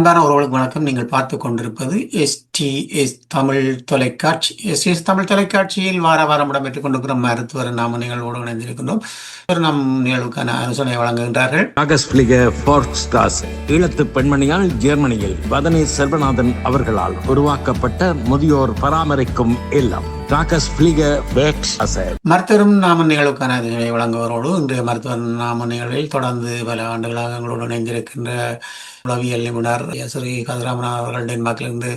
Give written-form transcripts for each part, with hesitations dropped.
அன்பான உறவுகளுக்கு வணக்கம். நீங்கள் பார்த்துக் கொண்டிருப்பது எஸ்டிஎஸ் தமிழ் தொலைக்காட்சி. எஸ்டிஎஸ் தமிழ் தொலைக்காட்சியில் வார வாரம் இடம்பெற்றுக் கொண்டிருக்கிற மருத்துவர் நாம நிகழ்வோடு இணைந்திருக்கின்றோம். நம் நிகழ்வுக்கான ஆலோசனை வழங்குகின்றார்கள் ஈழத்து பெண்மணியால் ஜெர்மனியில் வதனி செல்வநாதன் அவர்களால் உருவாக்கப்பட்ட முதியோர் பராமரிக்கும் இல்லம். மருத்துவரும் நாம நிகழ்வுக்கான ஆலோசனை வழங்குவதோடு இன்றைய மருத்துவர் நாம நிகழ்வில் தொடர்ந்து பல ஆண்டுகளாக எங்களோடு இணைந்திருக்கின்ற உளவியல் நிபுணர் ஸ்ரீ கதிராமன் அவர்கள் டென்மார்க்கிலிருந்து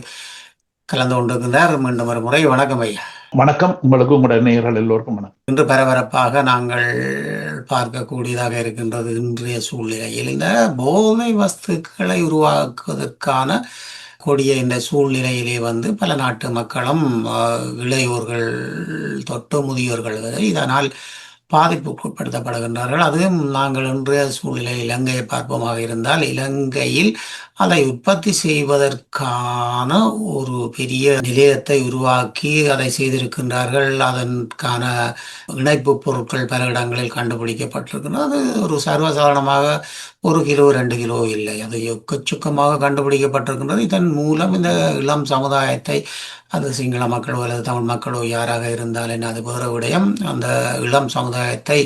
கலந்து கொண்டிருக்கின்றார். மீண்டும் ஒரு முறை வணக்கம் ஐயா. வணக்கம். உங்களுக்கு உங்களுடைய நேயர்கள் எல்லோருக்கும் வணக்கம். இன்று பரபரப்பாக நாங்கள் பார்க்கக்கூடியதாக இருக்கின்றது இன்றைய சூழ்நிலையில் இந்த போதை வஸ்துக்களை உருவாக்குவதற்கான கூடிய இந்த சூழ்நிலையிலே பல நாட்டு மக்களும் இளையோர்கள் தொட்டு முதியோர்கள் இதனால் பாதிப்புக்குட்படுத்தப்படுகின்றார்கள். அதுவும் நாங்கள் இன்றைய சூழ்நிலை இலங்கையை பார்ப்போமாக இருந்தால் இலங்கையில் அதை உற்பத்தி செய்வதற்கான ஒரு பெரிய நிலையத்தை உருவாக்கி அதை செய்திருக்கின்றார்கள். அதற்கான இணைப்பு பொருட்கள் பல இடங்களில் கண்டுபிடிக்கப்பட்டிருக்கின்றது. அது ஒரு சர்வசாதாரணமாக 1 கிலோ 2 கிலோ இல்லை, அது எக்கச்சக்கமாக கண்டுபிடிக்கப்பட்டிருக்கின்றது. இதன் மூலம் இந்த இளம் சமுதாயத்தை, அது சிங்கள மக்களோ அல்லது தமிழ் மக்களோ யாராக இருந்தால் என்ன, அது வேறு விடயம், அந்த இளம் சமுதாயத்தை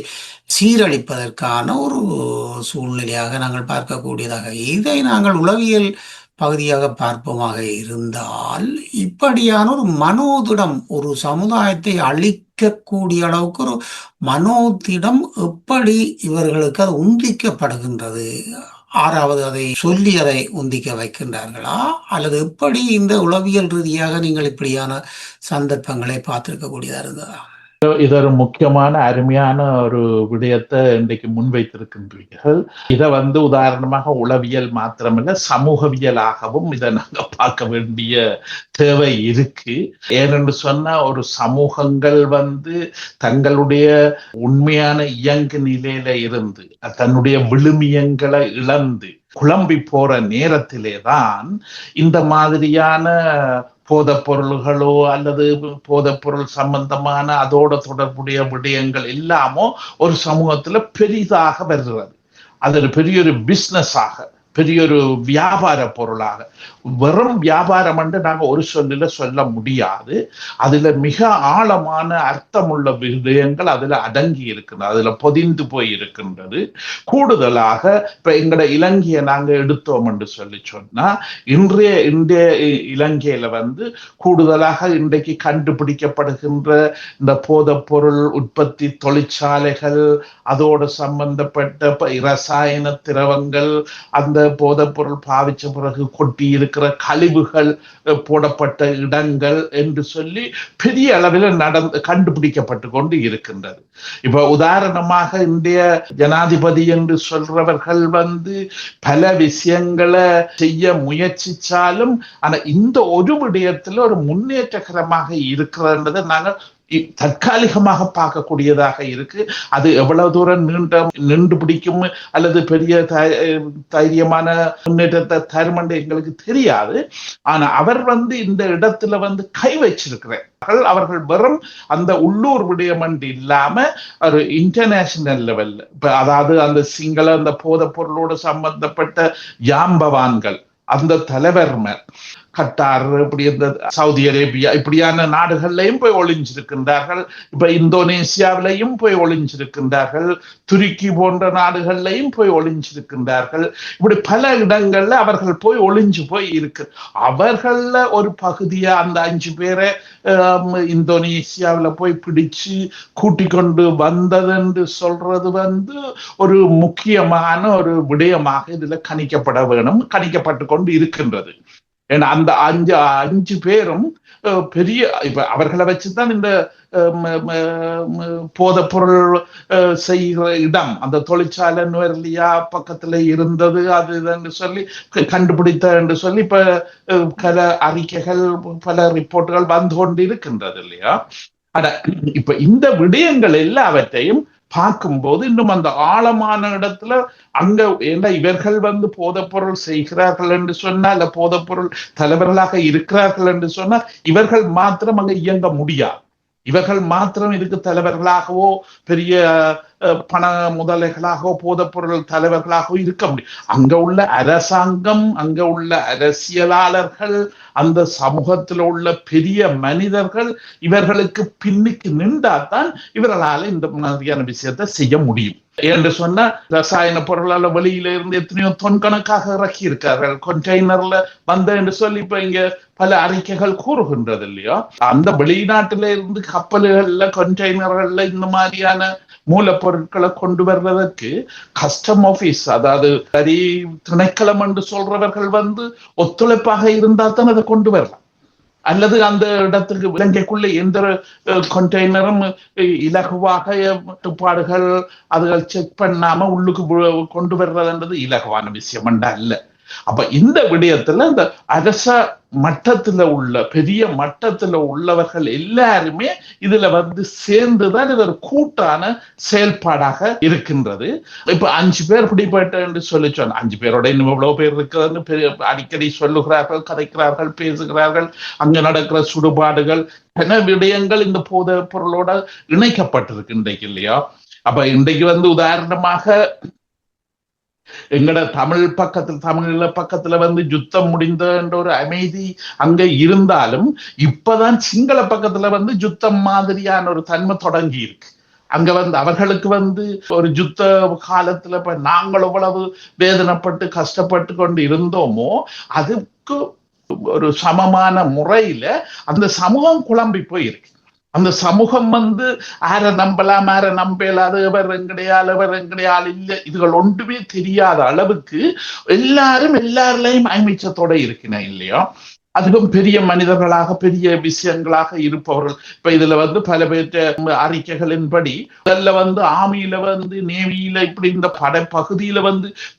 சீரழிப்பதற்கான ஒரு சூழ்நிலையாக நாங்கள் பார்க்கக்கூடியதாக. இதை நாங்கள் உளவியல் பகுதியாக பார்ப்போமாக இருந்தால் இப்படியான ஒரு மனோதிடம், ஒரு சமுதாயத்தை அழிக்கக்கூடிய அளவுக்கு ஒரு மனோதிடம் எப்படி இவர்களுக்கு அது உந்திக்கப்படுகின்றது? ஆறாவது அதை சொல்லி அதை உந்திக்க வைக்கின்றார்களா, அல்லது எப்படி இந்த உளவியல் ரீதியாக நீங்கள் இப்படியான சந்தர்ப்பங்களை பார்த்திருக்கக்கூடியதா இருந்ததா? இது ஒரு முக்கியமான அருமையான ஒரு விடயத்தை இன்றைக்கு முன்வைத்திருக்கின்றீர்கள். இதை உதாரணமாக உளவியல் மாத்திரமல்ல, சமூகவியலாகவும் இதை நாங்க பார்க்க வேண்டிய தேவை இருக்கு. ஏனென்று சொன்னா, ஒரு சமூகங்கள் தங்களுடைய உண்மையான இயங்கு நிலையில இருந்து தன்னுடைய விழுமியங்களை இழந்து குழம்பி போற நேரத்திலே தான் இந்த மாதிரியான போதைப் பொருள்களோ அல்லது போதைப் பொருள் சம்பந்தமான அதோட தொடர்புடைய விடயங்கள் எல்லாமோ ஒரு சமூகத்துல பெரிதாக வருகிறது. அது ஒரு பெரிய ஒரு பிசினஸாக, பெரிய ஒரு வியாபார பொருளாக, வெறும் வியாபாரம் என்று நாங்கள் ஒரு சொல்லில சொல்ல முடியாது. அதுல மிக ஆழமான அர்த்தமுள்ள விடயங்கள் அதுல அடங்கி இருக்கின்றது, அதுல பொதிந்து போய் இருக்கின்றது. கூடுதலாக இப்ப எங்கட இலங்கையை நாங்க எடுத்தோம் என்று சொன்னா, இன்றைய இலங்கையில கூடுதலாக இன்றைக்கு கண்டுபிடிக்கப்படுகின்ற இந்த போதைப் பொருள் உற்பத்தி தொழிற்சாலைகள், அதோடு சம்பந்தப்பட்ட ரசாயன திரவங்கள், அந்த போதைப் பொருள் பாவிச்ச பிறகு கொட்டி இருக்கிற கழிவுகள் போடப்பட்ட இடங்கள் என்று சொல்லி பெரிய அளவில் கண்டுபிடிக்கப்பட்டு கொண்டு இருக்கின்றது. இப்ப உதாரணமாக இந்திய ஜனாதிபதி என்று சொல்றவர்கள் பல விஷயங்களை செய்ய முயற்சிச்சாலும் ஆனா இந்த ஒரு விடயத்துல ஒரு முன்னேற்றகரமாக இருக்கிறது நாங்கள் தற்காலிகமாக பார்க்கக்கூடியதாக இருக்கு. அது எவ்வளவு தூரம் நின்று பிடிக்கும் அல்லது பெரிய தைரியமான முன்னேற்றத்தை தரும் என்று எங்களுக்கு தெரியாது. ஆனா அவர் இந்த இடத்துல கை வச்சிருக்கிறார்கள். அவர்கள் வெறும் அந்த உள்ளூர் விடயம் என்று இல்லாம ஒரு இன்டர்நேஷனல் லெவல்ல, அதாவது அந்த சிங்கள அந்த போதைப் பொருளோடு சம்பந்தப்பட்ட ஜாம்பவான்கள், அந்த தலைவர்மர் கட்டார், இப்படி இந்த சவுதி அரேபியா இப்படியான நாடுகள்லையும் போய் ஒளிஞ்சிருக்கின்றார்கள். இப்ப இந்தோனேசியாவிலையும் போய் ஒளிஞ்சிருக்கின்றார்கள். துருக்கி போன்ற நாடுகள்லையும் போய் ஒளிஞ்சிருக்கின்றார்கள். இப்படி பல இடங்கள்ல அவர்கள் போய் ஒளிஞ்சு போய் இருக்கு. அவர்கள ஒரு பகுதியா அந்த 5 பேரை இந்தோனேசியாவில போய் பிடிச்சு கூட்டிக் கொண்டு வந்தது என்று சொல்றது ஒரு முக்கியமான ஒரு விடயமாக இதுல கணிக்கப்பட வேணும், கணிக்கப்பட்டு கொண்டு இருக்கின்றது. ஏன்னா அந்த 5 பேரும் பெரிய, இப்ப அவர்களை வச்சுதான் இந்த போதைப் பொருள் செய்கிற இடம், அந்த தொழிற்சாலை நுவரெலியா பக்கத்துல இருந்தது, அது இதுன்னு சொல்லி கண்டுபிடித்த என்று சொல்லி இப்ப பல அறிக்கைகள், பல ரிப்போர்ட்டுகள் வந்து கொண்டு இருக்கின்றது இல்லையா. ஆனா இப்ப இந்த விடயங்கள் எல்லாவற்றையும் பார்க்கும்போது இன்னும் அந்த ஆழமான இடத்துல அங்க ஏன்னா இவர்கள் போதைப் பொருள் செய்கிறார்கள் என்று சொன்னா, இல்ல போதைப் பொருள் தலைவர்களாக இருக்கிறார்கள் என்று சொன்னா, இவர்கள் மாத்திரம் அங்க இயங்க முடியாது. இவர்கள் மாத்திரம் இதுக்கு தலைவர்களாகவோ பெரிய பண முதலைகளாக போதைப் பொருள் தலைவர்களாக இருக்க முடியும். அங்க உள்ள அரசாங்கம், அங்க உள்ள அரசியலாளர்கள், அந்த சமூகத்தில் உள்ள பெரிய மனிதர்கள் இவர்களுக்கு பின்னுக்கு நின்றாதான் இவர்களால இந்த மாதிரியான விஷயத்தை செய்ய முடியும். என்று சொன்னா ரசாயன பொருளால வெளியில இருந்து எத்தனையோ தொன் கணக்காக இறக்கி இருக்கார்கள், கண்டெய்னர்ல வந்த என்று சொல்லி இப்ப இங்க பல அறிக்கைகள் கூறுகின்றது இல்லையா. அந்த வெளிநாட்டில இருந்து கப்பல்கள்ல கண்டெய்னர்கள்ல இந்த மாதிரியான மூலப்பொருட்களை கொண்டு வர்றதற்கு கஸ்டம் ஆபீஸ், அதாவது வரி திணைக்களம் என்று சொல்றவர்கள் ஒத்துழைப்பாக இருந்தா தான் அதை கொண்டு வரலாம். அல்லது அந்த இடத்துக்கு இலங்கைக்குள்ள எந்த கண்டெய்னரும் இலகுவாக கட்டுப்பாடுகள் அதுகள் செக் பண்ணாம உள்ளுக்கு கொண்டு வர்றதுன்றது இலகுவான விஷயம் அல்ல. அப்ப இந்த விடயத்துல இந்த அரச மட்டத்துல உள்ள பெரிய மட்டத்துல உள்ளவர்கள் எல்லாருமே இதுல சேர்ந்துதான் இது ஒரு கூட்டான செயல்பாடாக இருக்கின்றது. இப்ப 5 பேர் பிடிபட்ட என்று சொல்லி சொன்ன 5 பேரோட இன்னும் எவ்வளவு பேர் இருக்கிறதுன்னு அடிக்கடி சொல்லுகிறார்கள், கதைக்கிறார்கள், பேசுகிறார்கள். அங்க நடக்கிற சுடுபாடுகள் என விடயங்கள் இந்த போதை பொருளோட இணைக்கப்பட்டிருக்கு இன்றைக்கு இல்லையா. அப்ப இன்றைக்கு உதாரணமாக எங்கட தமிழ் பக்கத்துல யுத்தம் முடிந்த என்ற ஒரு அமைதி அங்க இருந்தாலும் இப்பதான் சிங்கள பக்கத்துல யுத்தம் மாதிரியான ஒரு தன்மை தொடங்கி இருக்கு. அங்க அவர்களுக்கு ஒரு யுத்த காலத்துல இப்ப நாங்கள் எவ்வளவு வேதனைப்பட்டு கஷ்டப்பட்டு கொண்டு இருந்தோமோ அதுக்கு ஒரு சமமான முறையில அந்த சமூகம் குழம்பி போயிருக்கு. அந்த சமூகம் ஆர நம்பலாம், ஆர நம்பலாது, எவர் எங்கடையாள் இல்லை, இதுகள் ஒன்றுமே தெரியாத அளவுக்கு எல்லாரும் எல்லாரிலையும் ஐமிச்சத்தோட இருக்கிறேன் இல்லையா. அதுவும் பெரிய மனிதர்களாக பெரிய விஷயங்களாக இருப்பவர்கள். இப்ப இதுல பல பேற்ற அறிக்கைகளின்படி முதல்ல ஆர்மியில நேவியில இப்படி இந்த பகுதியில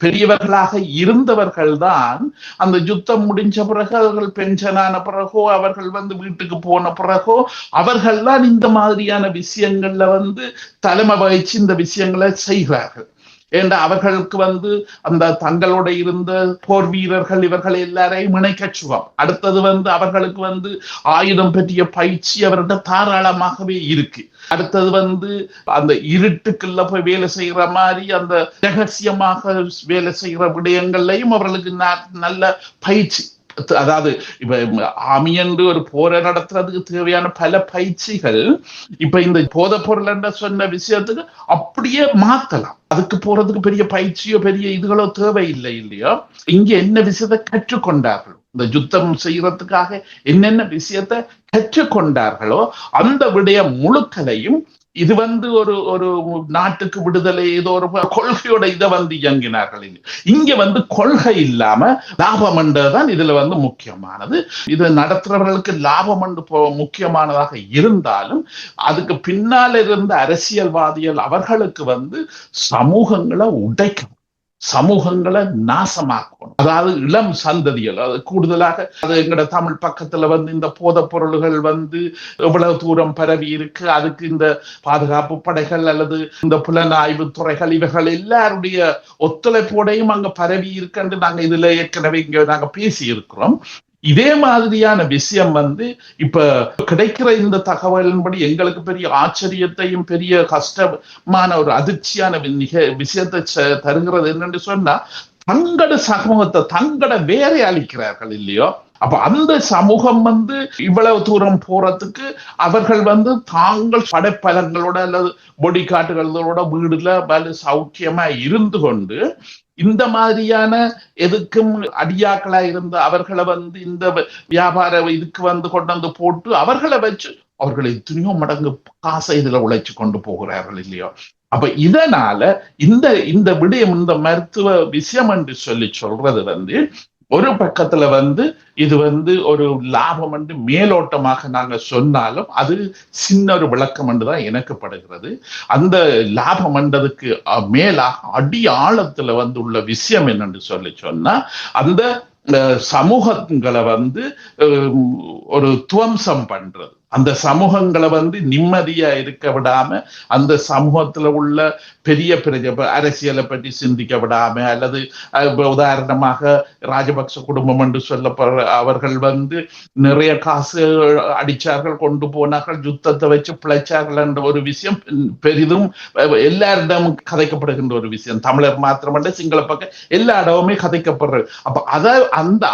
பெரியவர்களாக இருந்தவர்கள் தான் அந்த யுத்தம் முடிஞ்ச பிறகு அவர்கள் பென்ஷனான பிறகோ அவர்கள் வீட்டுக்கு போன பிறகோ அவர்கள் தான் இந்த மாதிரியான விஷயங்கள்ல தலைமை வகிச்சு இந்த விஷயங்களை செய்கிறார்கள். ஏன்னா அவர்களுக்கு அந்த தங்களோட இருந்த போர் வீரர்கள் இவர்கள் எல்லாரையும் இணைக்கச்சுவோம். அடுத்தது அவர்களுக்கு ஆயுதம் பற்றிய பயிற்சி அவர்கிட்ட தாராளமாகவே இருக்கு. அடுத்தது அந்த இருட்டுக்குள்ள போய் வேலை செய்யற மாதிரி அந்த ரகசியமாக வேலை செய்யற விடயங்கள்லையும் அவர்களுக்கு நல்ல பயிற்சி, அதாவது இப்ப ஆர்மி என்று ஒரு போரை நடத்துறதுக்கு தேவையான பல பயிற்சிகள் இப்ப இந்த போதை பொருள் என்ற சொன்ன விஷயத்துக்கு அப்படியே மாத்தலாம். அதுக்கு போறதுக்கு பெரிய பயிற்சியோ பெரிய இதுகளோ தேவையில்லை இல்லையோ. இங்க என்ன விஷயத்தை கற்றுக்கொண்டார்கள், இந்த யுத்தம் செய்யறதுக்காக என்னென்ன விஷயத்தை கற்றுக்கொண்டார்களோ அந்த விடயம் முழுக்களையும் இது ஒரு நாட்டுக்கு விடுதலை ஏதோ ஒரு கொள்கையோட இதை இயங்கினார்கள். இங்க கொள்கை இல்லாம லாபம் என்றதான் இதுல முக்கியமானது. இது நடத்துறவர்களுக்கு லாபம் என்று முக்கியமானதாக இருந்தாலும் அதுக்கு பின்னால இருந்த அரசியல்வாதிகள் அவர்களுக்கு சமூகங்களை உடைக்கணும், சமூகங்களை நாசமாக்கணும். அதாவது இளம் சந்ததிகள், அது கூடுதலாக அது எங்கட தமிழ் பக்கத்துல இந்த போதைப் பொருள்கள் எவ்வளவு தூரம் பரவி இருக்கு, அதுக்கு இந்த பாதுகாப்பு படைகள் அல்லது இந்த புலனாய்வு துறைகள் இவர்கள் எல்லாருடைய ஒத்துழைப்போடையும் அங்க பரவி இருக்குன்னு நாங்க இதுல ஏற்கனவே இங்க நாங்க பேசி இருக்கிறோம். இதே மாதிரியான விஷயம் இப்ப கிடைக்கிற இந்த தகவலின்படி எங்களுக்கு பெரிய ஆச்சரியத்தையும் பெரிய கஷ்டமான ஒரு அதிர்ச்சியான விஷயத்தை தருகிறது என்னன்னு சொன்னா, தங்கட சமூகத்தை தங்கட வேற அளிக்கிறார்கள் இல்லையோ. அப்ப அந்த சமூகம் இவ்வளவு தூரம் போறதுக்கு அவர்கள் தாங்கள் படைப்பலங்களோட அல்லது பொடி காட்டுகளோட வீடுல வலு சௌக்கியமா இருந்து கொண்டு இந்த மாதிரியான எதுக்கும் அடியாக்களா இருந்த அவர்களை இந்த வியாபார இதுக்கு கொண்டு போட்டு அவர்களை வச்சு அவர்கள் எத்தனையோ மடங்கு காசை இதுல உழைச்சு கொண்டு போகிறார்கள் இல்லையோ. அப்ப இதனால இந்த விடயம் இந்த மருத்துவ விஷயம் என்று சொல்றது ஒரு பக்கத்துல இது ஒரு லாபம் என்று மேலோட்டமாக நாங்க சொன்னாலும் அது சின்ன ஒரு விளக்கம் என்றுதான் எனக்கு படுகிறது. அந்த லாபம் என்றதுக்கு மேலாக அடி ஆழத்துல உள்ள விஷயம் என்னன்னு சொன்னா அந்த சமூகங்களை ஒரு துவம்சம் பண்றது, அந்த சமூகங்களை நிம்மதியா இருக்க விடாம, அந்த சமூகத்துல உள்ள பெரிய அரசியலை பற்றி சிந்திக்க விடாம, அல்லது உதாரணமாக ராஜபக்ச குடும்பம் என்று சொல்லப்படுற அவர்கள் நிறைய காசு அடிச்சார்கள், கொண்டு போனார்கள், யுத்தத்தை வச்சு பிழைச்சார்கள் என்ற ஒரு விஷயம் பெரிதும் எல்லாரிடமும் கதைக்கப்படுகின்ற ஒரு விஷயம். தமிழர் மாத்திரமல்ல, சிங்கள பக்கம் எல்லா இடமுமே கதைக்கப்படுறது. அப்ப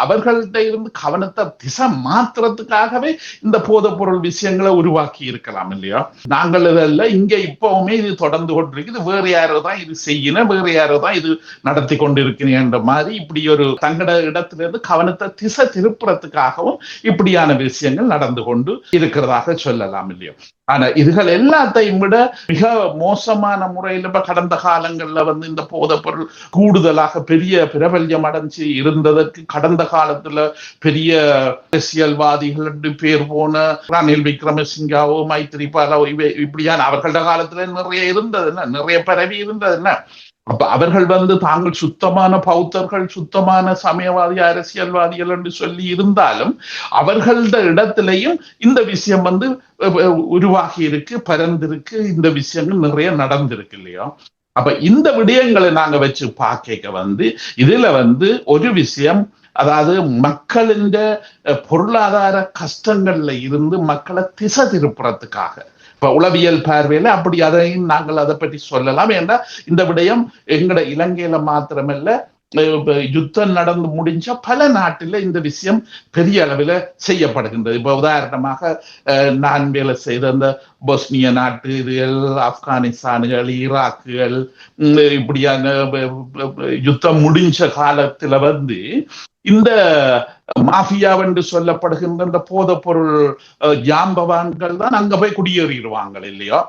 அவர்கள்ட்ட இருந்து கவனத்தை திசை மாத்திரத்துக்காகவே இந்த போதைப் பொருள் விஷயங்களை உருவாக்கி இருக்கலாம் இல்லையா? நாங்கள் இதெல்லாம் இங்க இப்பவுமே இது தொடர்ந்து கொண்டிருக்குது, வேற யாரோதான் இது செய்யணும், வேற யாரோதான் இது நடத்தி கொண்டிருக்கிறேன்ற மாதிரி இப்படி ஒரு தங்கட இடத்துல இருந்து கவனத்தை திசை திருப்புறதுக்காகவும் இப்படியான விஷயங்கள் நடந்து கொண்டு இருக்கிறதாக சொல்லலாம் இல்லையா? ஆனா இதுகள் எல்லாத்தையும் விட மிக மோசமான முறையில கடந்த காலங்கள்ல இந்த போதைப் பொருள் கூடுதலாக பெரிய பிரபல்யம் அடைஞ்சு இருந்ததற்கு கடந்த காலத்துல பெரிய அரசியல்வாதிகள் பேர் போன ரணில் விக்ரமசிங்காவோ மைத்திரிபாலோ இப்படியான அவர்களோட காலத்துல நிறைய இருந்தது, நிறைய பரவி இருந்தது. அப்ப அவர்கள் தாங்கள் சுத்தமான பௌத்தர்கள், சுத்தமான சமயவாதி, அரசியல்வாதிகள் என்று சொல்லி இருந்தாலும் அவர்களோட இடத்திலையும் இந்த விஷயம் உருவாகி இருக்கு, பரந்திருக்கு, இந்த விஷயங்கள் நிறைய நடந்திருக்கு இல்லையா? அப்ப இந்த விடயங்களை நாங்க வச்சு பார்க்க இதுல ஒரு விஷயம், அதாவது மக்களின் பொருளாதார கஷ்டங்கள்ல இருந்து மக்களை திசை திருப்புறதுக்காக இப்ப உளவியல் பார்வையில அப்படி அதையும் நாங்கள் அதை பற்றி சொல்லலாம். ஏன்னா இந்த விடயம் எங்கட இலங்கையில மாத்திரமல்ல, யுத்தம் நடந்து முடிஞ்ச பல நாட்டில இந்த விஷயம் பெரிய அளவில் செய்யப்படுகின்றது. இப்ப உதாரணமாக நான் வேலை செய்த அந்த பொஸ்னிய நாட்டு இதுகள், ஆப்கானிஸ்தானுகள், ஈராக்குகள், இப்படியான யுத்தம் முடிஞ்ச காலத்துல இந்த மாஃபியா என்று சொல்லப்படுகின்ற இந்த போதைப் பொருள் ஜாம்பவான்கள் தான் அங்க போய் குடியேறிடுவாங்க இல்லையோ?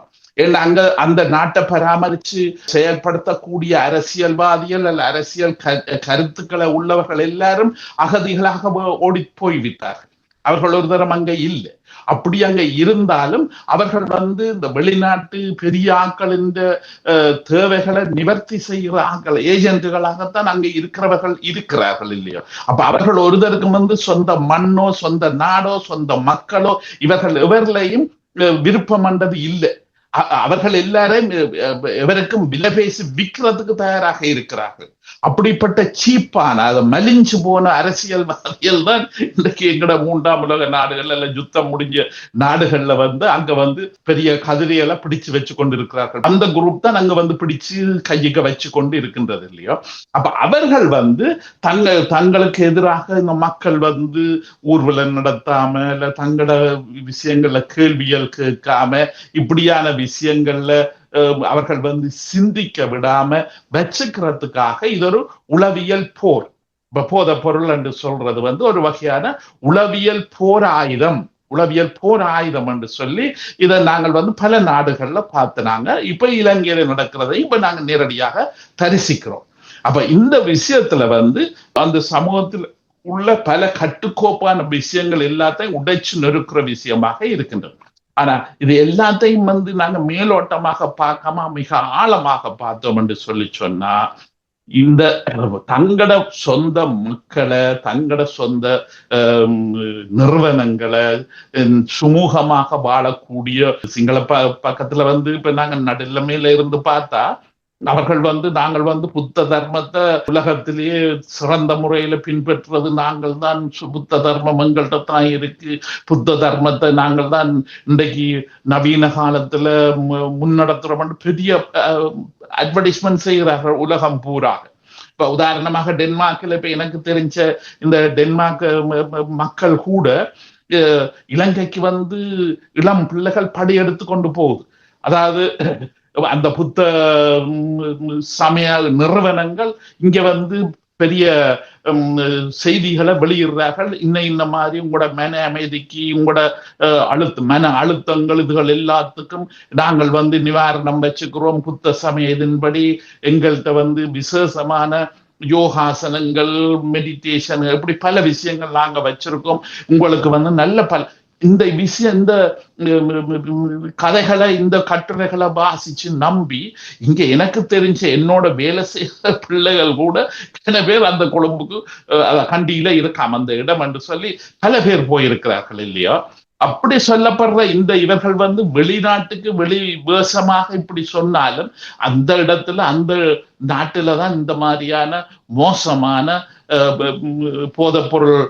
அங்க அந்த நாட்டை பராமரிச்சு செயல்படுத்தக்கூடிய அரசியல்வாதிகள் அல்ல அரசியல் கருத்துக்களை உள்ளவர்கள் எல்லாரும் அகதிகளாக ஓடி போய்விட்டார்கள். அவர்கள் ஒரு தரம் அங்க இல்லை. அப்படி அங்க இருந்தாலும் அவர்கள் இந்த வெளிநாட்டு பெரிய ஆக்களின் தேவைகளை நிவர்த்தி செய்கிற ஆக்கள் ஏஜென்ட்டுகளாகத்தான் அங்க இருக்கிறார்கள் இல்லையோ? அப்ப அவர்கள் ஒருதருக்கும் சொந்த மண்ணோ, சொந்த நாடோ, சொந்த மக்களோ இவர்கள் எவர்களையும் விருப்பம் என்றது இல்லை. அவர்கள் எல்லாரையும் எவருக்கும் விலை பேசி விற்கிறதுக்கு தயாராக இருக்கிறார்கள். அப்படிப்பட்ட சீப்பான அதை மலிஞ்சு போன அரசியல்வாதிகள் தான் இன்றைக்கு எங்கட 3ஆம் உலக நாடுகள் அல்ல யுத்தம் முடிஞ்ச நாடுகள்ல அங்க பெரிய கதிரைகளை பிடிச்சு வச்சு கொண்டு இருக்கிறார்கள். அந்த குரூப் தான் அங்க பிடிச்சு கையிக்க வச்சு கொண்டு இருக்கின்றது இல்லையோ? அப்ப அவர்கள் தங்களுக்கு எதிராக இந்த மக்கள் ஊர்வலம் நடத்தாம இல்ல தங்களோட விஷயங்கள்ல கேள்விகள் கேட்காம இப்படியான விஷயங்கள்ல அவர்கள் சிந்திக்க விடாம வச்சுக்கிறதுக்காக இது ஒரு உளவியல் போர். இப்ப போதைப் பொருள் என்று சொல்றது ஒரு வகையான உளவியல் போர் ஆயுதம் என்று சொல்லி இதை நாங்கள் பல நாடுகள்ல பார்த்துனாங்க. இப்ப இலங்கையில நடக்கிறதை இப்ப நாங்க நேரடியாக தரிசிக்கிறோம். அப்ப இந்த விஷயத்துல அந்த சமூகத்தில் உள்ள பல கட்டுக்கோப்பான விஷயங்கள் எல்லாத்தையும் உடைச்சு நெருக்கிற விஷயமாக இருக்கின்றது. ஆனா இது எல்லாத்தையும் நாங்க மேலோட்டமாக பார்க்காம மிக ஆழமாக பார்த்தோம் என்று சொன்னா, இந்த தங்கட சொந்த மக்களை, தங்கட சொந்த நிறுவனங்களை, சுமூகமாக வாழக்கூடிய சிங்கள பக்கத்துல இப்ப நாங்க நடுநிலைமையில இருந்து பார்த்தா அவர்கள் நாங்கள் புத்த தர்மத்தை உலகத்திலேயே சிறந்த முறையில பின்பற்றுறது நாங்கள் தான், புத்த தர்மம் எங்கள்கிட்ட தான் இருக்கு, புத்த தர்மத்தை நாங்கள் தான் இன்றைக்கு நவீன காலத்துல முன்னெடுத்துறோம் பெரிய அட்வர்டைஸ்மெண்ட் செய்கிறார்கள் உலகம் பூராக. இப்ப உதாரணமாக டென்மார்க்ல இப்ப எனக்கு தெரிஞ்ச இந்த டென்மார்க் மக்கள் கூட இலங்கைக்கு இளம் பிள்ளைகள் படையெடுத்து கொண்டு போகுது. அதாவது அந்த புத்த சமய நிறுவனங்கள் இங்க பெரிய செய்திகளை வெளியிடுறார்கள். இன்ன மாதிரி உங்களோட மன அமைதிக்கு, உங்களோட மன அழுத்தங்கள் இதுகள் எல்லாத்துக்கும் நாங்கள் நிவாரணம் வச்சுக்கிறோம். புத்த சமயத்தின்படி எங்கள்கிட்ட விசேஷமான யோகாசனங்கள், மெடிடேஷன், இப்படி பல விஷயங்கள் நாங்க வச்சிருக்கோம். உங்களுக்கு நல்ல இந்த விஷயம், இந்த கதைகளை, இந்த கட்டுரைகளை வாசிச்சு நம்பி இங்க எனக்கு தெரிஞ்ச என்னோட வேலை செய்த பிள்ளைகள் கூட பல பேர் அந்த கொழும்புக்கு கண்டியில இருக்காம அந்த இடம் என்று சொல்லி பல பேர் போயிருக்கிறார்கள் இல்லையா? அப்படி சொல்லப்படுற இவர்கள் வெளிநாட்டுக்கு வெளி வேஷமாக இப்படி சொன்னாலும் அந்த இடத்துல அந்த நாட்டில தான் இந்த மாதிரியான மோசமான போதைப்பொருள்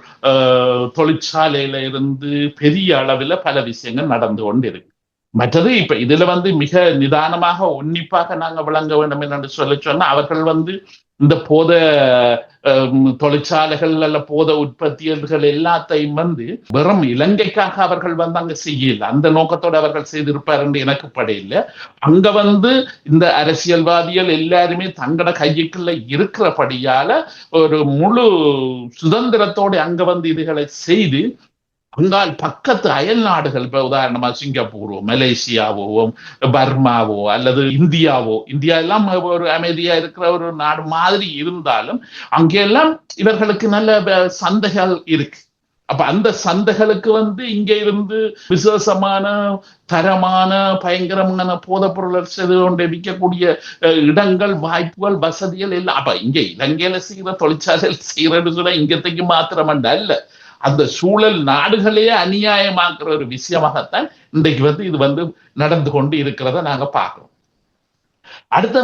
தொழிற்சாலையில இருந்து பெரிய அளவில் பல விஷயங்கள் நடந்து கொண்டு இருக்கு. மற்றது இப்ப இதுல மிக நிதானமாக உன்னிப்பாக நாங்க விளங்க வேண்டும் என்று சொன்னா அவர்கள் இந்த போத தொழிற்சாலைகள் அல்ல போத உற்பத்தியல்கள் எல்லாத்தையும் வெறும் இலங்கைக்காக அவர்கள் அங்க செய்யல, அந்த நோக்கத்தோடு அவர்கள் செய்திருப்பார் என்று எனக்கு படையில. அங்க இந்த அரசியல்வாதிகள் எல்லாருமே தங்கட கையுக்குள்ள இருக்கிறபடியால ஒரு முழு சுதந்திரத்தோடு அங்க இதுகளை செய்து அங்கால் பக்கத்து அயல் நாடுகள், இப்ப உதாரணமா சிங்கப்பூரோ மலேசியாவோ பர்மாவோ அல்லது இந்தியா எல்லாம் ஒரு அமைதியா இருக்கிற ஒரு நாடு மாதிரி இருந்தாலும் அங்கெல்லாம் இவர்களுக்கு நல்ல சந்தைகள் இருக்கு. அப்ப அந்த சந்தைகளுக்கு இங்க இருந்து விசேஷமான தரமான பயங்கரமான போதைப்பொருள் செய்து கொண்டு விற்கக்கூடிய இடங்கள், வாய்ப்புகள், வசதிகள் எல்லாம் அப்ப இங்க இலங்கையில செய்யற தொழிற்சாலையில் செய்யறன்னு சொன்னா இங்கத்தைக்கு மாத்திரமண்ட அல்ல, அந்த சூழல் நாடுகளையே அநியாயமாக்குற ஒரு விஷயமாகத்தான் இன்றைக்கு இது நடந்து கொண்டு இருக்கிறத நாங்க பார்க்கிறோம். அடுத்த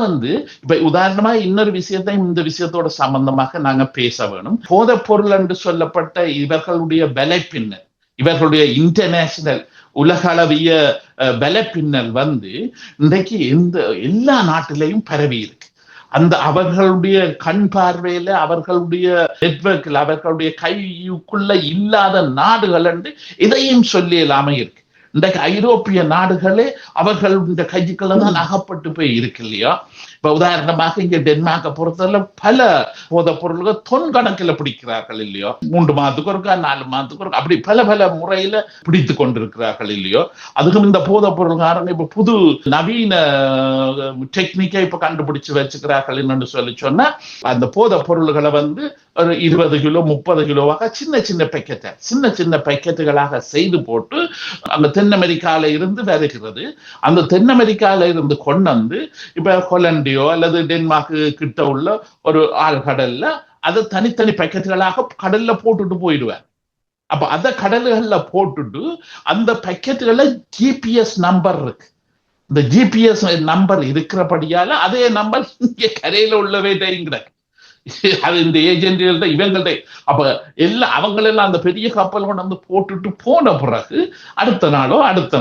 இப்ப உதாரணமா இன்னொரு விஷயத்தையும் இந்த விஷயத்தோட சம்பந்தமாக நாங்க பேச வேணும். போதைப் பொருள் என்று சொல்லப்பட்ட இவர்களுடைய விலைப்பின்னல், இவர்களுடைய இன்டர்நேஷனல் உலகளவிய விலைப்பின்னல் இன்றைக்கு எல்லா நாட்டிலையும் பரவி இருக்கு. அந்த அவர்களுடைய கண் பார்வையில அவர்களுடைய நெட்வொர்க்கில் அவர்களுடைய கைக்குள்ள இல்லாத நாடுகள் என்று இதையும் சொல்லி இல்லாம இருக்கு. இன்றைக்கு ஐரோப்பிய நாடுகளே அவர்கள் இந்த கைக்குள்ள தான் அகப்பட்டு போய் இருக்கு இல்லையா. இப்ப உதாரணமாக இங்க டென்மார்க்கை பொறுத்தவரை பல போதைப் பொருள்கள் தொன் கணக்கில் பிடிக்கிறார்கள் இல்லையோ, 3 மாதத்துக்கு ஒருக்கா 4 மாதத்துக்கு ஒருக்கா அப்படி பல முறையில பிடித்து கொண்டிருக்கிறார்கள் இல்லையோ. அதுக்கும் இந்த போதைப் பொருள்காரங்க இப்ப புது நவீன டெக்னிக்கை இப்ப கண்டுபிடிச்சு வச்சுக்கிறார்கள் என்று சொன்னா அந்த போதைப் பொருள்களை ஒரு 20 கிலோ 30 கிலோவாக சின்ன பேக்கெட்டுகளாக செய்து போட்டு அந்த தென் அமெரிக்கால இருந்து வருகிறது. அந்த தென் அமெரிக்கால இருந்து கொண்டு இப்ப ஹொலண்டியோ அல்லது டென்மார்க்கு கிட்ட உள்ள ஒரு ஆழ்கடல்ல அதை தனித்தனி பேக்கெட்டுகளாக கடல்ல போட்டுட்டு போயிடுவார். அப்ப அந்த கடல்கள்ல போட்டுட்டு அந்த பேக்கெட்டுகள்ல ஜிபிஎஸ் நம்பர் இருக்கு. இந்த ஜிபிஎஸ் நம்பர் இருக்கிறபடியால அதே நம்பர் இங்க கரையில உள்ளவே தெரியுங்கிறாங்க. அது இந்த ஏஜென்ட்கள்ட்ட இவங்கள்ட்ட அப்ப எல்லாம் அவங்களெல்லாம் அந்த பெரிய கப்பல் கொண்டு போட்டுட்டு போன பிறகு அடுத்த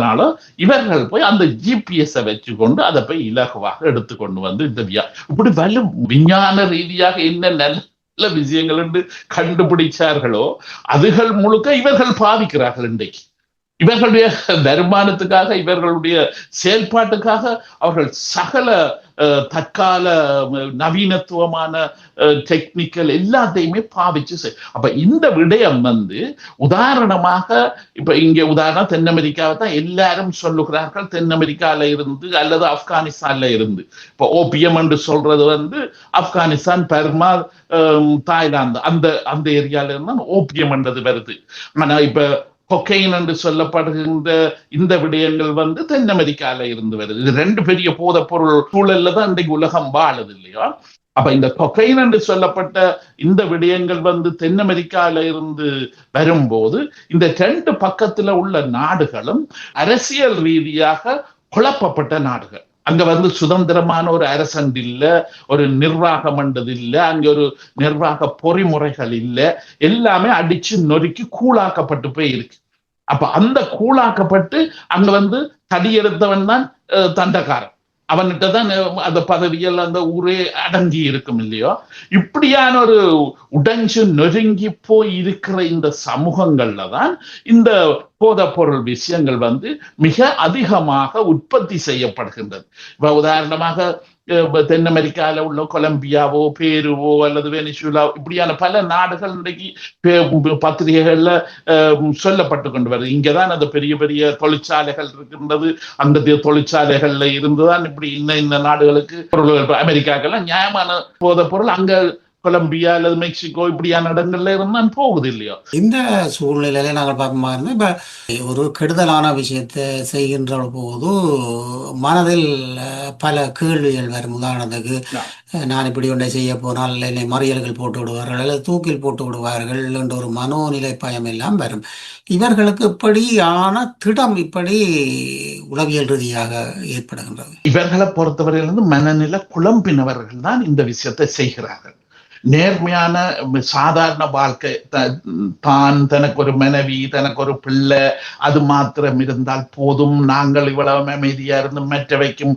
நாளோ இவர்கள் போய் அந்த ஜிபிஎஸ் வச்சுக்கொண்டு அதை போய் இலகுவாக எடுத்துக்கொண்டு இந்த இப்படி விஞ்ஞான ரீதியாக என்ன நல்ல விஷயங்கள் என்று கண்டுபிடிச்சார்களோ அதுகள் முழுக்க இவர்கள் பாதிக்கிறார்கள். இன்றைக்கு இவர்களுடைய வருமானத்துக்காக இவர்களுடைய செயல்பாட்டுக்காக அவர்கள் சகல தற்கால நவீனத்துவமான டெக்னிக்கல் எல்லாத்தையுமே பாவிச்சு அப்ப இந்த விடயம் உதாரணமாக இப்ப இங்க உதாரணம் தென் அமெரிக்காவை தான் எல்லாரும் சொல்லுகிறார்கள். தென் அமெரிக்கால இருந்து அல்லது ஆப்கானிஸ்தான்ல இருந்து இப்ப ஓபியம் என்று சொல்றது ஆப்கானிஸ்தான், பர்மா, தாய்லாந்து அந்த ஏரியால இருந்து ஓபியம் என்றது வருது. ஆனா இப்ப கொக்கைன் என்று சொல்லப்படுகின்ற இந்த விடயங்கள் தென் அமெரிக்கால இருந்து வருது. இது 2 பெரிய போதைப் பொருள் சூழல்ல தான் இன்றைக்கு உலகம் வாழுது இல்லையா. அப்ப இந்த கொக்கைன் என்று சொல்லப்பட்ட இந்த விடயங்கள் தென் அமெரிக்கால இருந்து வரும்போது இந்த 2 பக்கத்துல உள்ள நாடுகளும் அரசியல் ரீதியாக குழப்பப்பட்ட நாடுகள். அங்க சுதந்திரமான ஒரு அரசன் இல்ல, ஒரு நிர்வாகம் என்றது இல்ல, அங்க ஒரு நிர்வாக பொறிமுறைகள் இல்ல, எல்லாமே அடிச்சு நொறுக்கி கூழாக்கப்பட்டு போய் இருக்கு. அப்ப அந்த கூழாக்கப்பட்டு அங்க தடியெடுத்தவன் தான் தண்டக்காரன், அவன்கிட்ட தான் அந்த பதவியல் அந்த ஊரே அடங்கி இருக்கும் இல்லையோ. இப்படியான ஒரு உடைஞ்சு நொறுங்கி போய் இருக்கிற இந்த சமூகங்கள்ல தான் இந்த போதைப் பொருள் விஷயங்கள் மிக அதிகமாக உற்பத்தி செய்யப்படுகின்றது. இப்ப உதாரணமாக தென் அமெரிக்கால உள்ள கொலம்பியாவோ பேருவோ அல்லது வெனிசுலா இப்படியான பல நாடுகள் இன்றைக்கு பத்திரிகைகள்ல சொல்லப்பட்டு கொண்டு வருது. இங்கதான் அந்த பெரிய பெரிய தொழிற்சாலைகள் இருக்கின்றது, அந்த தொழிற்சாலைகள்ல இருந்துதான் இப்படி இந்த நாடுகளுக்கு பொருள் அமெரிக்காக்கெல்லாம் நியாயமான போதைப் பொருள் அங்க கொலம்பியா அல்லது மெக்சிகோ இப்படியான இடங்கள்ல இருந்தான் போகுது இல்லையோ. இந்த சூழ்நிலையில நாங்கள் பார்ப்போமா இருந்தால் இப்போ ஒரு கெடுதலான விஷயத்தை செய்கின்ற போது மனதில் பல கேள்விகள் வரும். உதாரணத்துக்கு நான் இப்படி ஒன்றை செய்ய போனால் என்னை மறியல்கள் போட்டு விடுவார்கள் அல்லது தூக்கில் போட்டு விடுவார்கள் என்ற ஒரு மனோநிலை பயம் எல்லாம் வரும். இவர்களுக்கு இப்படியான திடம் இப்படி உளவியல் ரீதியாக ஏற்படுகின்றது. இவர்களை பொறுத்தவரையிலிருந்து மனநிலை குழம்பினவர்கள் தான் இந்த விஷயத்தை செய்கிறார்கள். நேர்மையான சாதாரண வாழ்க்கை, தான் தனக்கு ஒரு மனைவி தனக்கு ஒரு பிள்ளை அது மாத்திரம் இருந்தால் போதும், நாங்கள் இவ்வளவு அமைதியா இருந்து மற்றவைக்கும்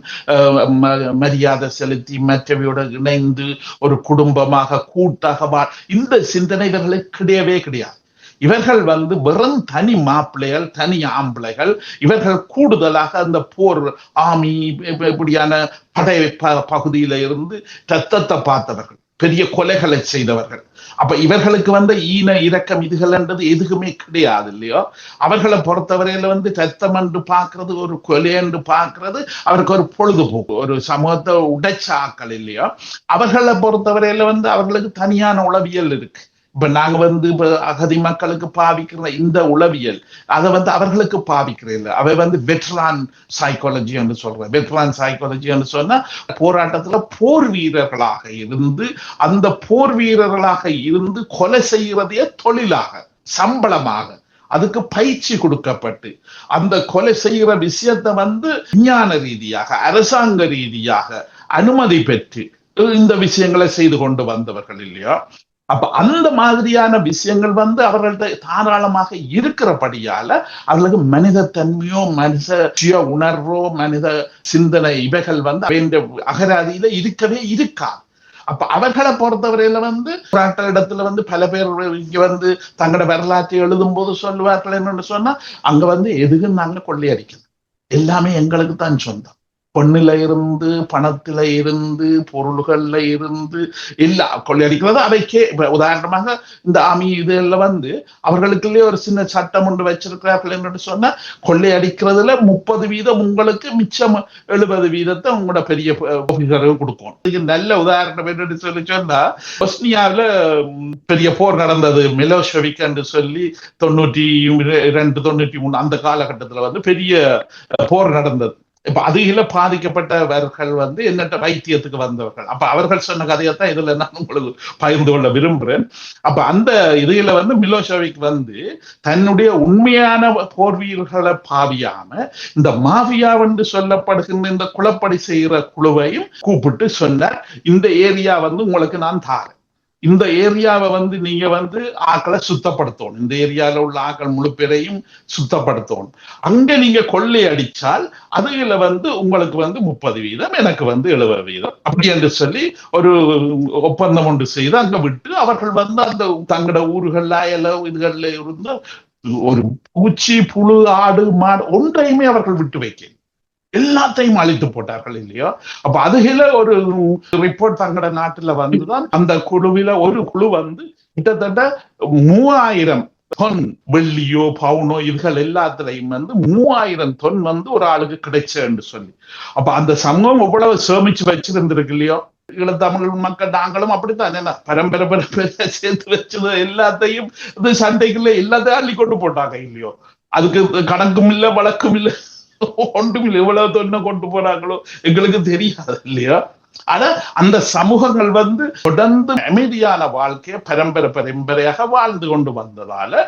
மரியாதை செலுத்தி மற்றவையோட இணைந்து ஒரு குடும்பமாக கூட்டாக இந்த சிந்தனை இவர்களுக்கு கிடையவே கிடையாது. இவர்கள் வெறும் தனி மாப்பிள்ளைகள், தனி ஆம்பளைகள். இவர்கள் கூடுதலாக அந்த போர் ஆமி இப்படியான படை பகுதியில இருந்து ரத்தத்தை பார்த்தவர்கள், பெரிய கொலைகளை செய்தவர்கள். அப்ப இவர்களுக்கு ஈன இரக்கம் இதுகள் என்றது எதுவுமே கிடையாது இல்லையோ. அவர்களை பொறுத்தவரையில ரத்தம் என்று பார்க்கறது, ஒரு கொலை என்று பார்க்கறது அவருக்கு ஒரு பொழுதுபோக்கு, ஒரு சமூகத்தை உடைச்சாக்கள் இல்லையோ. அவர்களை பொறுத்தவரையில அவர்களுக்கு தனியான உளவியல் இருக்கு. இப்ப நாங்க இப்ப அகதி மக்களுக்கு பாவிக்கிற இந்த உளவியல் அதை அவர்களுக்கு பாவிக்கிறதில்லை. அவை வெட்ரான் சைக்காலஜி என்று சொல்றேன். வெட்ரான் சைக்காலஜி என்று சொன்னா போராட்டத்துல போர் வீரர்களாக இருந்து, அந்த போர் வீரர்களாக இருந்து கொலை செய்கிறதையே தொழிலாக, சம்பளமாக, அதுக்கு பயிற்சி கொடுக்கப்பட்டு அந்த கொலை செய்கிற விஷயத்தை விஞ்ஞான ரீதியாக அரசாங்க ரீதியாக அனுமதி பெற்று இந்த விஷயங்களை செய்து கொண்டு வந்தவர்கள் இல்லையா. அப்ப அந்த மாதிரியான விஷயங்கள் அவர்கள்ட்ட தாராளமாக இருக்கிறபடியால அவர்களுக்கு மனித தன்மையோ மனித சுய உணர்வோ மனித சிந்தனை இவைகள் அகராதியில இருக்கவே இருக்காது. அப்ப அவர்களை பொறுத்தவரையில போராட்ட இடத்துல பல பேர் இங்க தங்களோட வரலாற்றை எழுதும் போது சொல்லுவார்கள் என்னன்னு சொன்னா, அங்க எதுக்கும் நாங்க கொள்ளையடிக்கணும், எல்லாமே எங்களுக்கு தான் சொந்தம். பொண்ணுல இருந்து, பணத்தில இருந்து, பொருள்கள்ல இருந்து எல்லா கொள்ளையடிக்கிறது அவைக்கே. உதாரணமாக இந்த ஆமி இதுல அவர்களுக்குள்ளே ஒரு சின்ன சட்டம் ஒன்று வச்சிருக்கிறார்கள் என்று சொன்னா, கொள்ளையடிக்கிறதுல 30% உங்களுக்கு, மிச்சம் 70% உங்களோட பெரிய கொடுக்கும். இதுக்கு நல்ல உதாரணம் என்று சொன்னா, பொஸ்னியாவில பெரிய போர் நடந்தது, மிலோஷெவிக் என்று சொல்லி 92, 93 அந்த காலகட்டத்துல பெரிய போர் நடந்தது. இப்ப அதில பாதிக்கப்பட்டவர்கள் என்னட்ட வைத்தியத்துக்கு வந்தவர்கள். அப்ப அவர்கள் சொன்ன கதையத்தான் இதுல நான் உங்களுக்கு பகிர்ந்து கொள்ள விரும்புறேன். அப்ப அந்த இதுல மிலோஷெவிக் தன்னுடைய உண்மையான போர் வீரர்களை பாவியாம இந்த மாஃபியா என்று சொல்லப்படுகின்ற இந்த குளப்படி செய்கிற குழுவையும் கூப்பிட்டு சொன்னார், இந்த ஏரியா உங்களுக்கு நான் தாரேன், இந்த ஏரியாவை நீங்க ஆக்களை சுத்தப்படுத்தணும், இந்த ஏரியால உள்ள ஆக்கள் முழு பேரையும் சுத்தப்படுத்தணும். அங்க நீங்க கொள்ளை அடிச்சால் அதுல உங்களுக்கு 30%, எனக்கு 70%, அப்படி என்று சொல்லி ஒரு ஒப்பந்தம் ஒன்று செய்து அங்க விட்டு அவர்கள் அந்த தங்களோட ஊர்கள்ல இதுகள்ல இருந்த ஒரு பூச்சி புழு ஆடு மாடு ஒன்றையுமே அவர்கள் விட்டு வைக்க, எல்லாத்தையும் அழித்து போட்டார்கள் இல்லையோ. அப்ப அதுல ஒரு ரிப்போர்ட் தங்கட நாட்டுல வந்துதான் அந்த குழுவில ஒரு குழு கிட்டத்தட்ட 3000 தொன் வெள்ளியோ பவுனோ இதுகள் எல்லாத்திலையும் 3000 தொன் ஒரு ஆளுக்கு கிடைச்சேன்னு சொல்லி. அப்ப அந்த சமூகம் எவ்வளவு சேமிச்சு வச்சிருந்திருக்கு இல்லையோ. ஈழத்தமிழ் மக்கள் நாங்களும் அப்படித்தான், என்ன பரம்பரை சேர்த்து வச்சது எல்லாத்தையும் சண்டைக்குள்ள எல்லாத்தையும் அள்ளி கொண்டு போட்டாங்க இல்லையோ. அதுக்கு கணக்கும் இல்லை, வழக்கும் இல்லை, ஒன்றும் இல்லை. எவ்வளவு தொன்ன கொண்டு போனாங்களோ எங்களுக்கு தெரியாது இல்லையா. ஆனா அந்த சமூகங்கள் தொடர்ந்து அமைதியான வாழ்க்கையை பரம்பரையாக வாழ்ந்து கொண்டு வந்ததால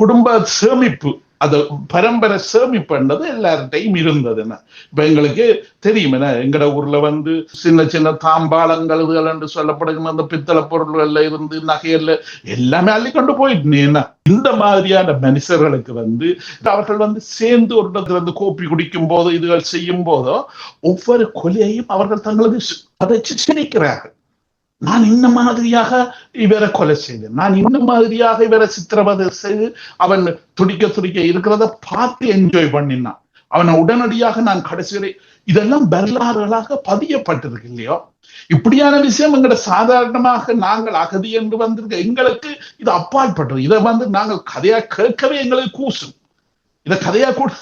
குடும்ப சேமிப்பு, அது பரம்பரை சேமிப்புன்றது எல்லார்ட்டையும் இருந்ததுன்னு. இப்ப எங்களுக்கு தெரியும், எங்கட ஊர்ல சின்ன சின்ன தாம்பாளங்கள் இதுகள் என்று சொல்லப்படுகிற அந்த பித்தளை பொருள்கள்ல இருந்து நகையல்ல எல்லாமே அள்ளிக்கொண்டு போயிட்டு. இந்த மாதிரியான மனுஷர்களுக்கு அவர்கள் சேர்ந்து ஒரு இடத்துல கோப்பி குடிக்கும் போதோ இதுகள் செய்யும் போதோ ஒவ்வொரு கொலையையும் அவர்கள் தங்களுக்கு அதை சிரிக்கிறார்கள். நான் இந்த மாதிரியாக இவரை கொலை செய்தேன், நான் இந்த மாதிரியாக இவரை சித்திரவதை செய்து அவன் துடிக்க இருக்கிறத பார்த்து என்ஜாய் பண்ணினான், அவனை உடனடியாக நான் கடைசி இதெல்லாம் வரலாறுகளாக பதியப்பட்டிருக்கு இல்லையோ. இப்படியான விஷயம் எங்கட சாதாரணமாக நாங்கள் அகதி என்று வந்திருக்க எங்களுக்கு இது அப்பாற்பட்டது. இதை நாங்கள் கதையா கேட்கவே எங்களுக்கு கூசும். இதை கதையா கூட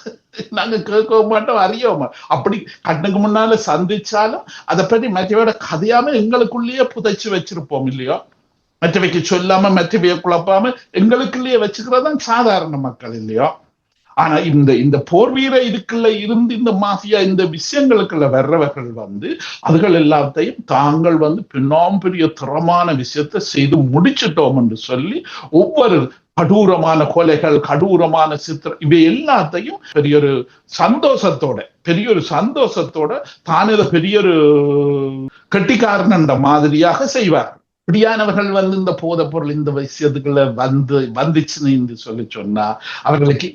நாங்க கேட்கவும் மாட்டோம், அறியவும் மாட்டோம். அப்படி கண்ணுக்கு முன்னால சந்திச்சாலும் அதை பற்றி மற்றவையோட கதையாம எங்களுக்குள்ளேயே புதைச்சு வச்சிருப்போம் இல்லையோ, மற்றவைக்கு சொல்லாம மற்றவையை குழப்பாம எங்களுக்குள்ளேயே வச்சுக்கிறதான் சாதாரண மக்கள் இல்லையோ. ஆனா இந்த போர் வீர இதுக்குள்ள இருந்து இந்த மாஃபியா இந்த விஷயங்களுக்குள்ள வர்றவர்கள் அதுகள் எல்லாத்தையும் தாங்கள் பின்னாம் பெரிய திறமான விஷயத்தை செய்து முடிச்சிட்டோம் என்று சொல்லி ஒவ்வொரு கடூரமான கொலைகள், கடூரமான சித்திரம், இவை எல்லாத்தையும் பெரிய ஒரு சந்தோஷத்தோட தானே பெரிய ஒரு கெட்டிக்காரன் என்ற மாதிரியாக செய்வார்கள். இப்படியானவர்கள் இந்த போதை பொருள் இந்த விஷயத்துக்குள்ள வந்துச்சுன்னு சொல்லி சொன்னா அவர்களுக்கு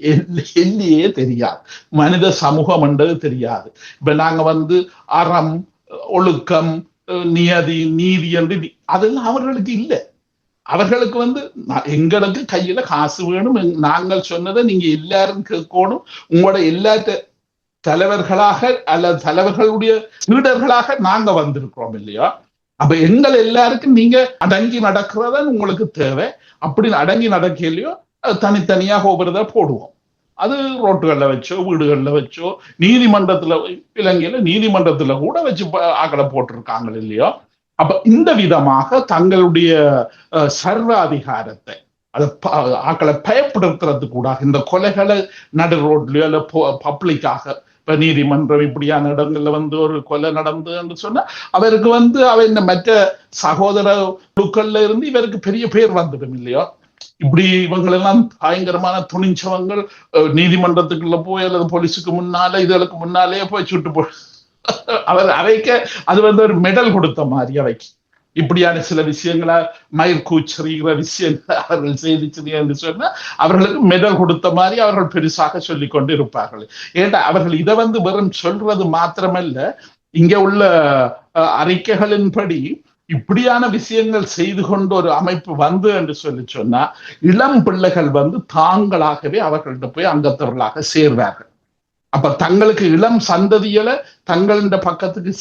எல்லையே தெரியாது, மனித சமூகம் என்றது தெரியாது. இப்ப நாங்க அறம், ஒழுக்கம், நியதி, நீதி என்று அதெல்லாம் அவர்களுக்கு இல்லை. அவர்களுக்கு எங்களுக்கு கையில காசு வேணும், நாங்கள் சொன்னதை நீங்க எல்லாரும் கேட்கணும், உங்களோட எல்லா தலைவர்களாக அல்லது தலைவர்களுடைய சீடர்களாக நாங்க வந்திருக்கிறோம் இல்லையா. அப்ப எங்கள் எல்லாருக்கும் நீங்க அடங்கி நடக்கிறதா உங்களுக்கு தேவை. அப்படி அடங்கி நடக்கலையோ தனித்தனியாக ஒவ்வொருதா போடுவோம். அது ரோட்டுகள்ல வச்சோ வீடுகள்ல வச்சோ இலங்கையில நீதிமன்றத்துல கூட வச்சு ஆக்களை போட்டிருக்காங்க இல்லையோ. அப்ப இந்த விதமாக தங்களுடைய சர்வ அதிகாரத்தை ஆக்களை பயப்படுத்துறது கூட இந்த கொலைகளை நடு ரோட்லயோ இல்ல பப்ளிக்காக இப்ப நீதிமன்றம் இப்படியான இடங்கள்ல ஒரு கொலை நடந்து என்று சொன்னா அவருக்கு அவன் மற்ற சகோதர குழுக்கள்ல இருந்து இவருக்கு பெரிய பேர் வந்துடும் இல்லையோ. இப்படி இவங்களெல்லாம் பயங்கரமான துணிஞ்சவங்கள் நீதிமன்றத்துக்குள்ள போய் அல்லது போலீஸுக்கு முன்னால இதுகளுக்கு முன்னாலேயே போய் சுட்டு அவர் அவைக்க அது ஒரு மெடல் கொடுத்த மாதிரி அவைக்கு இப்படியான சில விஷயங்கள மயிர்கூச்சறிகிற விஷயங்களை அவர்கள் செய்திச்சு என்று சொன்னா அவர்களுக்கு மெடல் கொடுத்த மாதிரி அவர்கள் பெருசாக சொல்லிக் கொண்டு இருப்பார்கள். ஏன்னா அவர்கள் இதை வெறும் சொல்றது மாத்திரமல்ல, இங்க உள்ள அறிக்கைகளின்படி இப்படியான விஷயங்கள் செய்து கொண்டு ஒரு அமைப்பு என்று சொல்லி சொன்னா இளம் பிள்ளைகள் தாங்களாகவே அவர்கள்ட்ட போய் அங்கத்தவர்களாக சேர்வார்கள். அப்ப தங்களுக்கு இளம் சந்ததிகளை தங்களின் பக்கத்துக்கு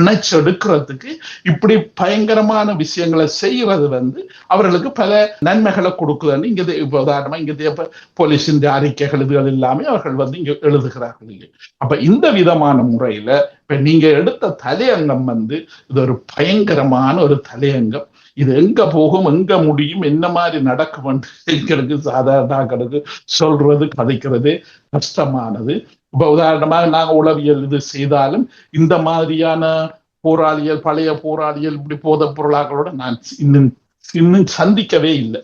இணைச்சு எடுக்கிறதுக்கு இப்படி பயங்கரமான விஷயங்களை செய்யறது அவர்களுக்கு பல நன்மைகளை கொடுக்குதுன்னு இங்க உதாரணமா இங்க போலீஸின் அறிக்கைகள் இதுகள் எல்லாமே அவர்கள் இங்க எழுதுகிறார்கள் இல்லை. அப்ப இந்த விதமான முறையில இப்ப நீங்க எடுத்த தலையங்கம் இது ஒரு பயங்கரமான ஒரு தலையங்கம். இது எங்க போகும், எங்க முடியும், என்ன மாதிரி நடக்கும் என்று எங்களுக்கு சாதாரண சொல்றது கதைக்கிறது கஷ்டமானது. இப்ப உதாரணமாக நாங்க உளவியல் இது செய்தாலும் இந்த மாதிரியான போராளிகள், பழைய போராளிகள் இப்படி போதைப் பொருளாக்களோட நான் இன்னும் சந்திக்கவே இல்லை.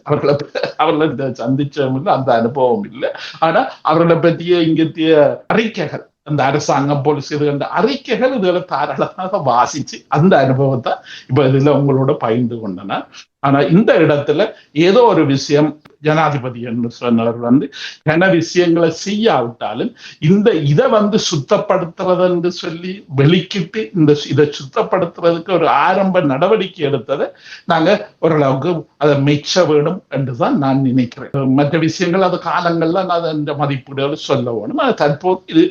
அவர்களை சந்திச்சதும் இல்லை, அந்த அனுபவம் இல்லை. ஆனா அவர்களை பற்றிய இங்கத்திய அறிக்கைகள், அந்த அரசாங்கம் போலீஸ் இது அந்த அறிக்கைகள் இதுல தாராளமாக வாசிச்சு அந்த அனுபவத்தை இப்ப இதுல உங்களோட பகிர்ந்து கொண்டன. ஆனா இந்த இடத்துல ஏதோ ஒரு விஷயம் ஜனாதிபதி என்று சொன்னவர் கன விஷயங்களை செய்யாவிட்டாலும் இதை சுத்தப்படுத்துறது என்று சொல்லி வெளிக்கிட்டு இதை சுத்தப்படுத்துறதுக்கு ஒரு ஆரம்ப நடவடிக்கை எடுத்ததை நாங்க ஓரளவுக்கு அதை மெச்ச வேணும் என்றுதான் நான் நினைக்கிறேன். மற்ற விஷயங்கள் அது காலங்கள்ல நான் அந்த மதிப்பீடுகள் சொல்ல வேணும். தற்போது இது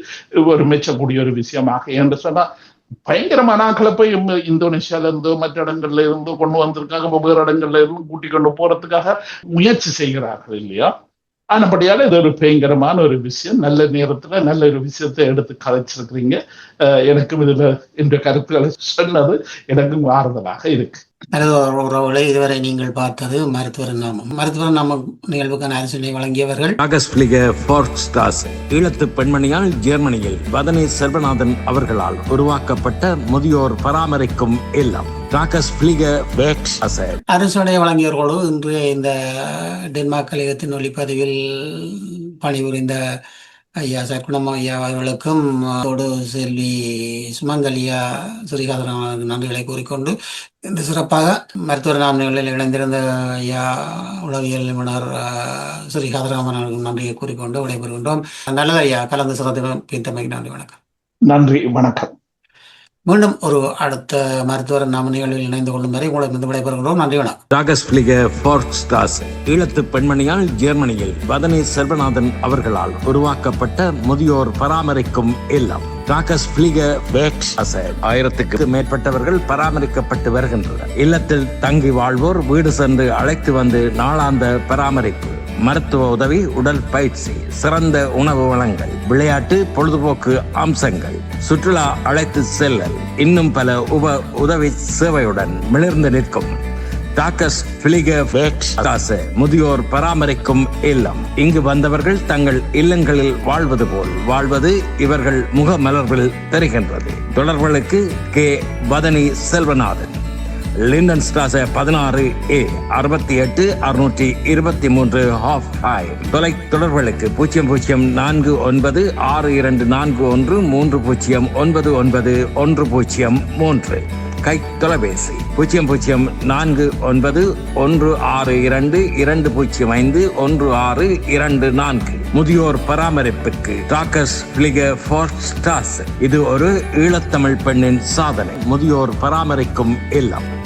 ஒரு மெச்சக்கூடிய ஒரு விஷயமாக என்று சொன்னா பயங்கரமான ஆக்களை போய் இந்தோனேஷியால இருந்து மற்ற இடங்கள்ல இருந்து கொண்டு வந்திருக்காங்க, வெவ்வேறு இடங்கள்ல இருந்து கூட்டிக் கொண்டு போறதுக்காக முயற்சி செய்கிறார்கள் இல்லையா. ஆனபடியால இது ஒரு பயங்கரமான ஒரு விஷயம். நல்ல நேரத்துல நல்ல ஒரு விஷயத்தை எடுத்து கதைச்சிருக்கிறீங்க. எனக்கும் இதுல என்ற கருத்துக்களை சொன்னது எனக்கும் ஆறுதலாக இருக்கு. உறவுகளை இதுவரை நீங்கள் பார்த்தது மருத்துவர் நாமம் நிகழ்வுக்கான அரசினை வழங்கியவர்கள் ஈழத்து பெண்மணியால் ஜெர்மனியில் வதனி செல்வநாதன் அவர்களால் உருவாக்கப்பட்ட முதியோர் பராமரிக்கும் இல்லம் அரசுடைய வழங்கியவர்களோடு இன்று இந்த டென்மார்க் கழகத்தின் ஒளிப்பதிவில் பணிபுரிந்த ஐயா சர்க்குணம் ஐயா அவர்களுக்கும் செல்வி சுமங்கலியா ஸ்ரீகாதராமனுக்கு நன்றிகளை கூறிக்கொண்டு இந்த சிறப்பாக மருத்துவ நாமங்களில் இணைந்திருந்த ஐயா உளவியல் நிபுணர் ஸ்ரீகாதராமன் அவர்களுக்கு நன்றியை கூறிக்கொண்டு விடைபெறுகின்றோம். நல்லது ஐயா, கலந்து சிறந்தமைக்கு நன்றி, வணக்கம். நன்றி, வணக்கம். மீண்டும் ஒரு அடுத்த மருத்துவர் நாம நிகழ்வில் இணைந்து கொள்ளும் வரை உங்களை விடைபெறுகிறோம். நன்றி, வணக்கம். ஈழத்து பெண்மணியால் ஜெர்மனியில் வதனி செல்வநாதன் அவர்களால் உருவாக்கப்பட்ட முதியோர் பராமரிக்கும் இல்லம் 1000க்கு மேற்பட்டவர்கள் பராமரிக்கப்பட்டு வருகின்றனர். இல்லத்தில் தங்கி வாழ்வோர் வீடு சென்று அழைத்து வந்து நாளாந்த பராமரிப்பு மருத்துவ உதவி, உடல் பயிற்சி, சிறந்த உணவு வழங்கல், விளையாட்டு பொழுதுபோக்கு அம்சங்கள், சுற்றுலா அழைத்து செல்லல், இன்னும் பல உதவி சேவையுடன் மிளிர்ந்து நிற்கும் டாக்கஸ் பிலிகர் ஸ்ட்ராசே முதியோர் பராமரிக்கும் இல்லம். இங்கு வந்தவர்கள் தங்கள் இல்லங்களில் வாழ்வது போல் வாழ்வது இவர்கள் முகமலர்வில் தெரிகின்றது. தொடர்புகளுக்கு K. Vadani Selvanathan, Linden Strasse 16A 68 623 ஹாஃப் ஹை. தொடர்புகளுக்கு 004241309103. கை தொலைபேசி 004162205124. முதியோர் பராமரிப்புக்கு டாக்கஸ் பிலிகர் ஸ்ட்ராசே. இது ஒரு ஈழத்தமிழ் பெண்ணின் சாதனை. முதியோர் பராமரிக்கும் இல்லம்.